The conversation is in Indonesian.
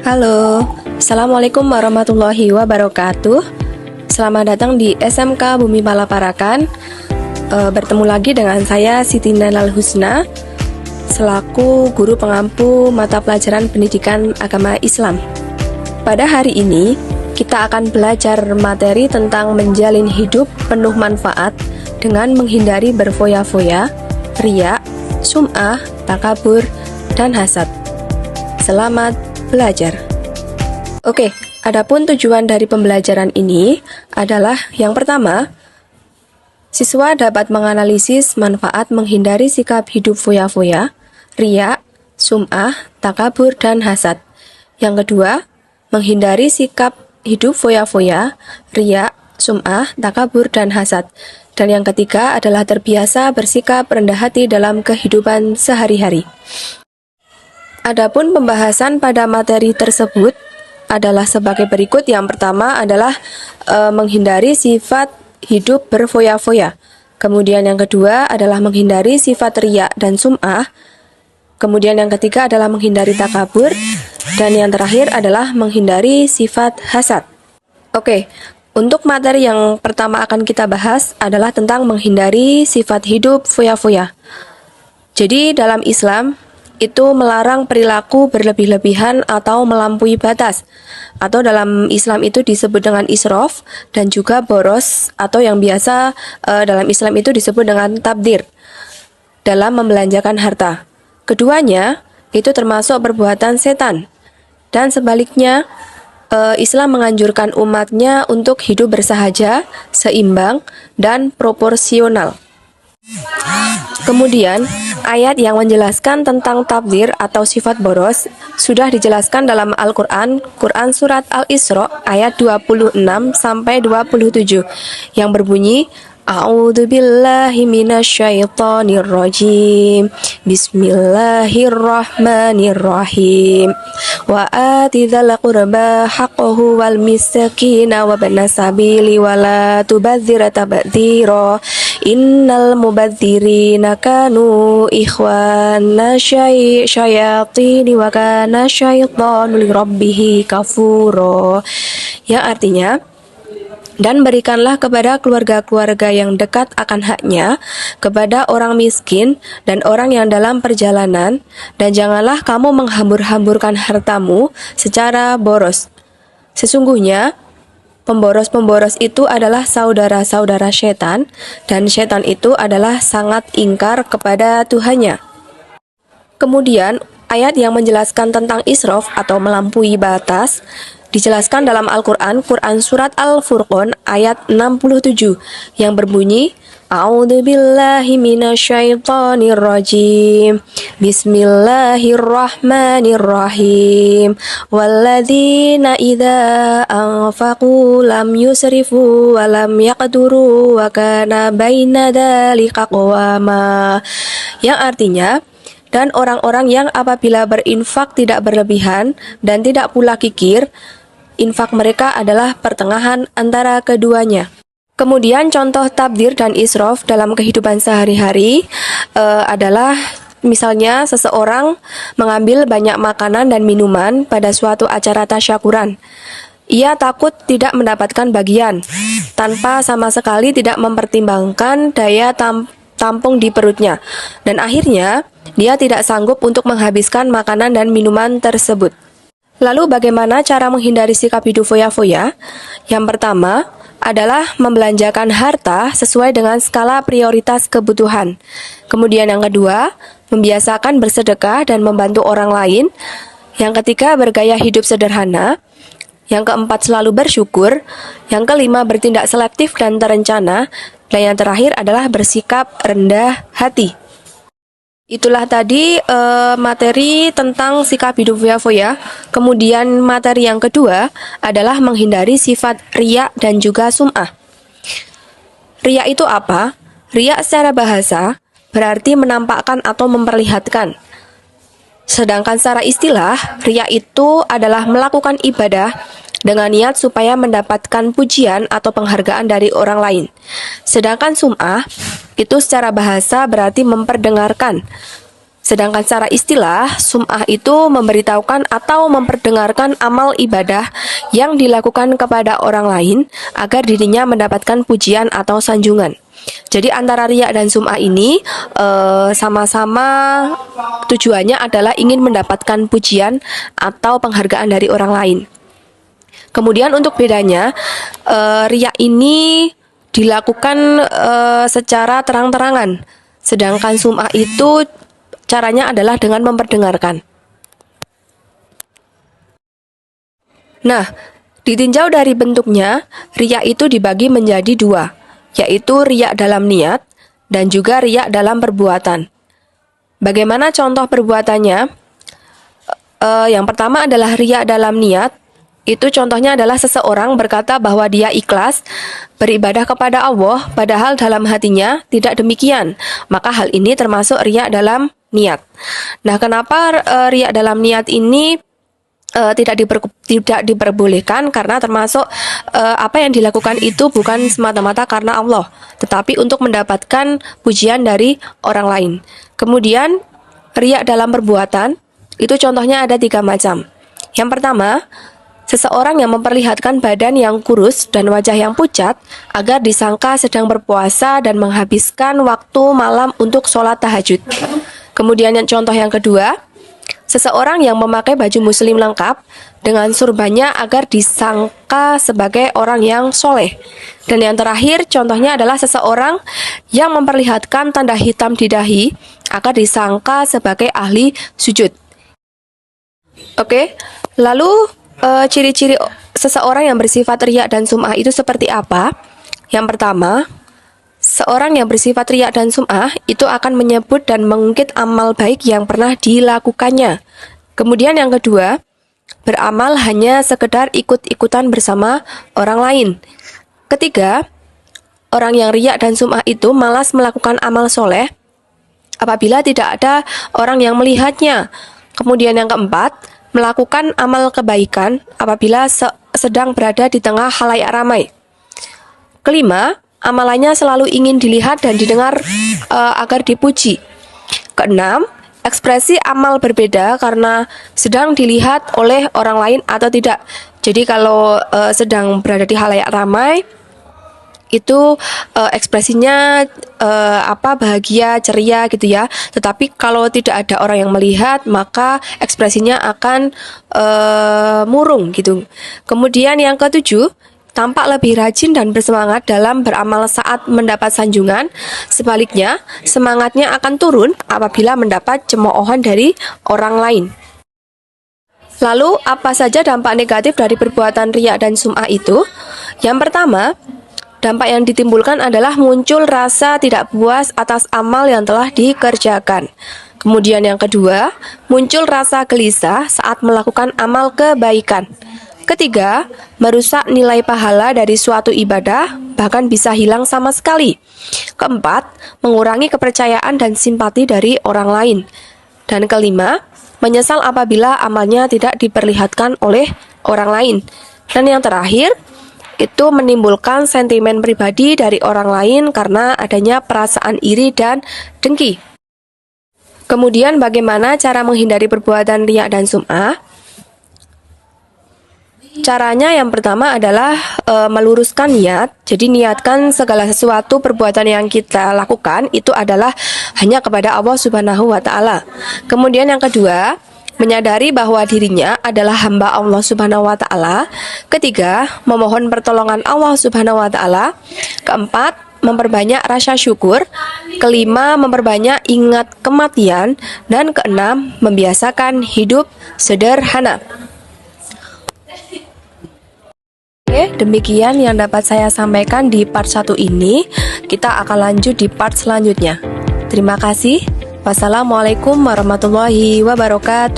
Halo, Assalamualaikum warahmatullahi wabarakatuh. Selamat datang di SMK Bumi Pala Parakan. Bertemu lagi dengan saya Siti Nanal Husna selaku guru pengampu mata pelajaran pendidikan agama Islam. Pada hari ini kita akan belajar materi tentang menjalin hidup penuh manfaat dengan menghindari berfoya-foya, riya, sum'ah, takabur, dan hasad. Selamat belajar. Oke, adapun tujuan dari pembelajaran ini adalah yang pertama, siswa dapat menganalisis manfaat menghindari sikap hidup foya-foya, riya, sum'ah, takabur, dan hasad. Yang kedua, menghindari sikap hidup foya-foya, riya, sum'ah, takabur, dan hasad. Dan yang ketiga adalah terbiasa bersikap rendah hati dalam kehidupan sehari-hari. Adapun pembahasan pada materi tersebut adalah sebagai berikut. Yang pertama adalah menghindari sifat hidup berfoya-foya. Kemudian yang kedua adalah menghindari sifat riya dan sum'ah. Kemudian yang ketiga adalah menghindari takabur. Dan yang terakhir adalah menghindari sifat hasad. Oke, untuk materi yang pertama akan kita bahas adalah tentang menghindari sifat hidup foya-foya. Jadi dalam Islam itu melarang perilaku berlebih-lebihan atau melampaui batas, atau dalam Islam itu disebut dengan israf, dan juga boros, atau yang biasa dalam Islam itu disebut dengan tabdzir dalam membelanjakan harta. Keduanya itu termasuk perbuatan setan, dan sebaliknya Islam menganjurkan umatnya untuk hidup bersahaja, seimbang, dan proporsional. Kemudian, ayat yang menjelaskan tentang tabdzir atau sifat boros sudah dijelaskan dalam Al-Quran, Quran Surat Al-Isra ayat 26 sampai 27 yang berbunyi, A'udzubillahi minasyaitonirrajim. Bismillahirrahmanirrahim. Wa atidzal qurba haqqahu wal misakina wa banas sabili wa la tubadzir tabdzira. Innal mubadzirina kanu ikhwana syayatin wa kana syaitanu lirabbih kafura. Yang artinya, dan berikanlah kepada keluarga-keluarga yang dekat akan haknya, kepada orang miskin dan orang yang dalam perjalanan, dan janganlah kamu menghambur-hamburkan hartamu secara boros. Sesungguhnya, pemboros-pemboros itu adalah saudara-saudara setan, dan setan itu adalah sangat ingkar kepada Tuhannya. Kemudian, ayat yang menjelaskan tentang israf atau melampaui batas dijelaskan dalam Al-Quran, Quran Surat Al-Furqan ayat 67 yang berbunyi, A'udzubillahi minasyaitonirrajim. Bismillahirrahmanirrahim. Walladzina idza anfaqu lam yusrifu wa lam yaqduru wa kana baina dzalika qawama. Yang artinya, dan orang-orang yang apabila berinfak tidak berlebihan dan tidak pula kikir, infak mereka adalah pertengahan antara keduanya. Kemudian contoh tabdzir dan israf dalam kehidupan sehari-hari adalah misalnya seseorang mengambil banyak makanan dan minuman pada suatu acara tasyakuran. Ia takut tidak mendapatkan bagian, tanpa sama sekali tidak mempertimbangkan daya tampung di perutnya, dan akhirnya dia tidak sanggup untuk menghabiskan makanan dan minuman tersebut. Lalu bagaimana cara menghindari sikap hidup foya-foya? Yang pertama adalah membelanjakan harta sesuai dengan skala prioritas kebutuhan. Kemudian yang kedua, membiasakan bersedekah dan membantu orang lain. Yang ketiga, bergaya hidup sederhana. Yang keempat, selalu bersyukur. Yang kelima, bertindak selektif dan terencana. Dan yang terakhir adalah bersikap rendah hati. Itulah tadi materi tentang sikap hidup foya-foya. Kemudian materi yang kedua adalah menghindari sifat riya dan juga sum'ah. Riya itu apa? Riya secara bahasa berarti menampakkan atau memperlihatkan. Sedangkan secara istilah, riya itu adalah melakukan ibadah dengan niat supaya mendapatkan pujian atau penghargaan dari orang lain. Sedangkan sum'ah itu secara bahasa berarti memperdengarkan. Sedangkan secara istilah, sum'ah itu memberitahukan atau memperdengarkan amal ibadah yang dilakukan kepada orang lain agar dirinya mendapatkan pujian atau sanjungan. Jadi antara riya dan sum'ah ini sama-sama tujuannya adalah ingin mendapatkan pujian atau penghargaan dari orang lain. Kemudian untuk bedanya, riya ini dilakukan secara terang-terangan, sedangkan sum'ah itu caranya adalah dengan memperdengarkan. Nah, ditinjau dari bentuknya, riya itu dibagi menjadi dua, yaitu riya dalam niat dan juga riya dalam perbuatan. Bagaimana contoh perbuatannya? Yang pertama adalah riya dalam niat. Itu contohnya adalah seseorang berkata bahwa dia ikhlas beribadah kepada Allah, padahal dalam hatinya tidak demikian. Maka hal ini termasuk riya dalam niat. Nah, kenapa riya dalam niat ini tidak diperbolehkan? Karena termasuk apa yang dilakukan itu bukan semata-mata karena Allah, tetapi untuk mendapatkan pujian dari orang lain. Kemudian riya dalam perbuatan itu contohnya ada 3 macam. Yang pertama, seseorang yang memperlihatkan badan yang kurus dan wajah yang pucat agar disangka sedang berpuasa dan menghabiskan waktu malam untuk sholat tahajud. Kemudian contoh yang kedua, seseorang yang memakai baju muslim lengkap dengan surbannya agar disangka sebagai orang yang soleh. Dan yang terakhir, contohnya adalah seseorang yang memperlihatkan tanda hitam di dahi agar disangka sebagai ahli sujud. Oke, lalu ciri-ciri seseorang yang bersifat riya dan sum'ah itu seperti apa? Yang pertama, seorang yang bersifat riya dan sum'ah itu akan menyebut dan mengungkit amal baik yang pernah dilakukannya. Kemudian yang kedua, beramal hanya sekedar ikut-ikutan bersama orang lain. Ketiga, orang yang riya dan sum'ah itu malas melakukan amal soleh apabila tidak ada orang yang melihatnya. Kemudian yang keempat, melakukan amal kebaikan apabila sedang berada di tengah khalayak ramai. Kelima, amalannya selalu ingin dilihat dan didengar agar dipuji. Keenam, ekspresi amal berbeda karena sedang dilihat oleh orang lain atau tidak. Jadi kalau sedang berada di khalayak ramai, itu ekspresinya bahagia, ceria gitu ya. Tetapi kalau tidak ada orang yang melihat, maka ekspresinya akan murung gitu. Kemudian yang ketujuh, tampak lebih rajin dan bersemangat dalam beramal saat mendapat sanjungan. Sebaliknya, semangatnya akan turun apabila mendapat cemoohan dari orang lain. Lalu, apa saja dampak negatif dari perbuatan riya dan sum'ah itu? Yang pertama, dampak yang ditimbulkan adalah muncul rasa tidak puas atas amal yang telah dikerjakan. Kemudian yang kedua, muncul rasa gelisah saat melakukan amal kebaikan. Ketiga, merusak nilai pahala dari suatu ibadah, bahkan bisa hilang sama sekali. Keempat, mengurangi kepercayaan dan simpati dari orang lain. Dan kelima, menyesal apabila amalnya tidak diperlihatkan oleh orang lain. Dan yang terakhir, itu menimbulkan sentimen pribadi dari orang lain karena adanya perasaan iri dan dengki. Kemudian bagaimana cara menghindari perbuatan riya dan sum'ah? Caranya yang pertama adalah meluruskan niat. Jadi niatkan segala sesuatu perbuatan yang kita lakukan itu adalah hanya kepada Allah Subhanahu wa Ta'ala. Kemudian yang kedua, menyadari bahwa dirinya adalah hamba Allah Subhanahu wa Ta'ala. Ketiga, memohon pertolongan Allah Subhanahu wa Ta'ala. Keempat, memperbanyak rasa syukur. Kelima, memperbanyak ingat kematian. Dan keenam, membiasakan hidup sederhana. Oke, demikian yang dapat saya sampaikan di part 1 ini. Kita akan lanjut di part selanjutnya. Terima kasih. Wassalamualaikum warahmatullahi wabarakatuh.